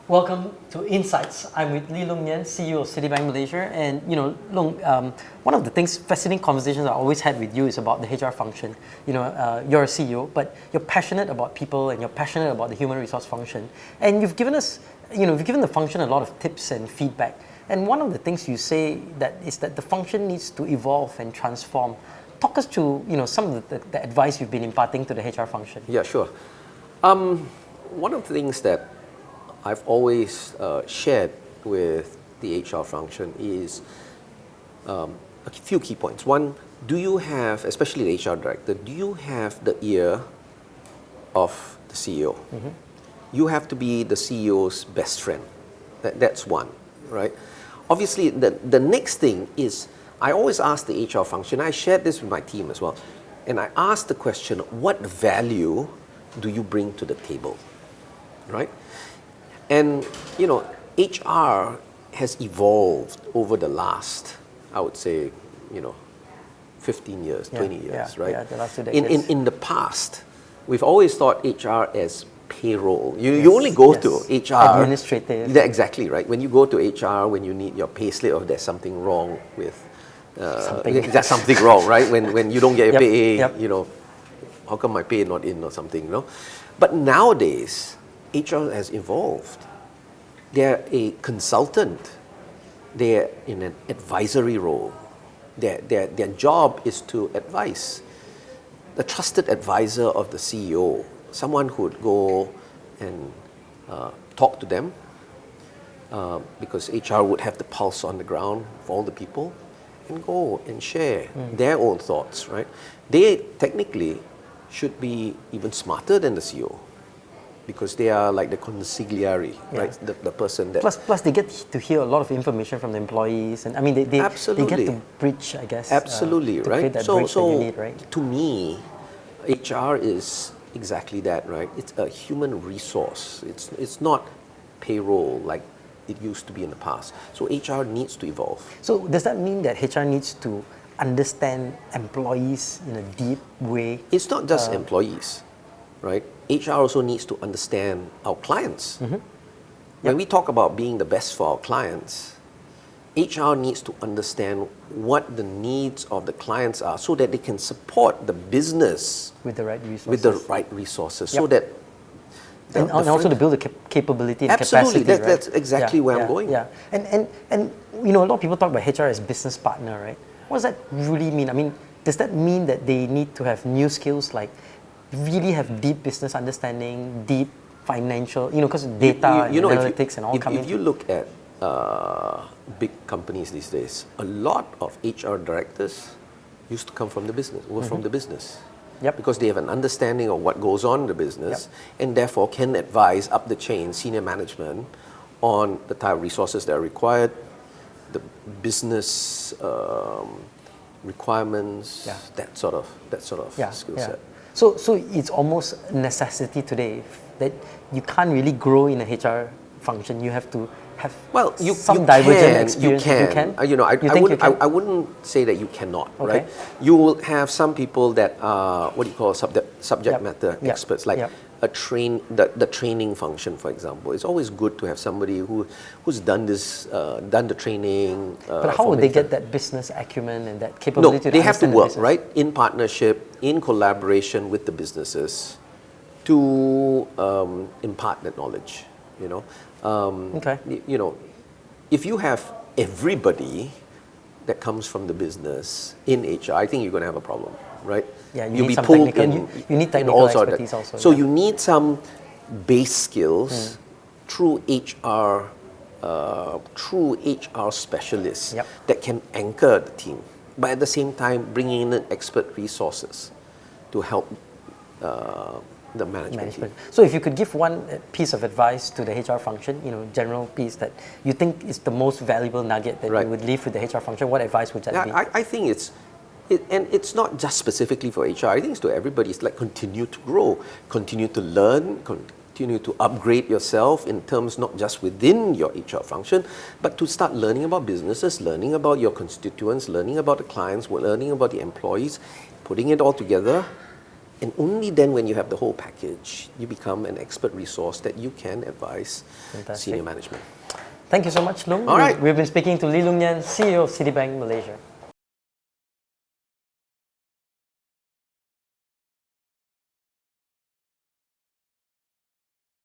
Welcome to Insights. I'm with Lung Nien, CEO of Citibank Malaysia, and Lung, one of the fascinating conversations I always had with you is about the HR function. You're a CEO, but you're passionate about people and you're passionate about the human resource function, and you've given us, you've given the function a lot of tips and feedback. And one of the things you say is that the function needs to evolve and transform. Talk us through, some of the advice you've been imparting to the HR function. Yeah, sure. One of the things that I've always shared with the HR function is a few key points. One, do you have, especially the HR director, do you have the ear of the CEO? Mm-hmm. You have to be the CEO's best friend. That's one, right? Obviously, the next thing is, I always ask the HR function, I shared this with my team as well, and I asked the question, what value do you bring to the table, right? And, HR has evolved over the last, I would say, 15 years, 20 years, right? Yeah, the last 2 decades. In the past, we've always thought HR as payroll. You only go to HR. Administrative. Yeah, exactly, right? When you go to HR, when you need your payslip, or there's something wrong with, there's something wrong, right? When you don't get your pay, how come my pay not in or something, But nowadays, HR has evolved. They're a consultant. They're in an advisory role. Their job is to advise. The trusted advisor of the CEO, someone who would go and talk to them, because HR would have the pulse on the ground for all the people, and go and share their own thoughts, right? They technically should be even smarter than the CEO, because they are like the consigliere, right? The person that... Plus they get to hear a lot of information from the employees, and I mean, they get to bridge, I guess. Absolutely, to right? create that bridge that you need, right? To me, HR is exactly that, right? It's a human resource. It's not payroll like it used to be in the past. So HR needs to evolve. So does that mean that HR needs to understand employees in a deep way? It's not just employees, right? HR also needs to understand our clients. Mm-hmm. When we talk about being the best for our clients, HR needs to understand what the needs of the clients are so that they can support the business with the right resources. So that and also to build the capability and absolutely, capacity, right? That's exactly where I'm going. Yeah, and a lot of people talk about HR as business partner, right? What does that really mean? I mean, does that mean that they need to have new skills, like really have deep business understanding, deep financial, because data and analytics and all coming? If you look at big companies these days, a lot of HR directors used to come from the business, from the business. Yep. Because they have an understanding of what goes on in the business, and therefore can advise up the chain, senior management, on the type of resources that are required, the business requirements, that sort of skill set. So it's almost a necessity today that you can't really grow in a HR function. You have to have some divergent experience. You can. I wouldn't say that you cannot, right? You will have some people that are what you call subject matter experts, like the training function, for example. It's always good to have somebody who's done this, done the training. But how would they get that business acumen and that capability? No, they have to work, right, in partnership, in collaboration with the businesses to impart that knowledge. If you have everybody that comes from the business in HR, I think you're going to have a problem, right? Yeah, you need some technical expertise also. So you need some base skills through HR specialists that can anchor the team, but at the same time bringing in expert resources to help the management team. So if you could give one piece of advice to the HR function, general piece that you think is the most valuable nugget that you would leave with the HR function, what advice would that be? I think it's not just specifically for HR. I think it's to everybody. It's like continue to grow, continue to learn, continue to upgrade yourself in terms not just within your HR function, but to start learning about businesses, learning about your constituents, learning about the clients, learning about the employees, putting it all together, And only then, when you have the whole package, you become an expert resource that you can advise senior management. Thank you so much, Lung. All right. We've been speaking to Lung Nien, CEO of Citibank Malaysia.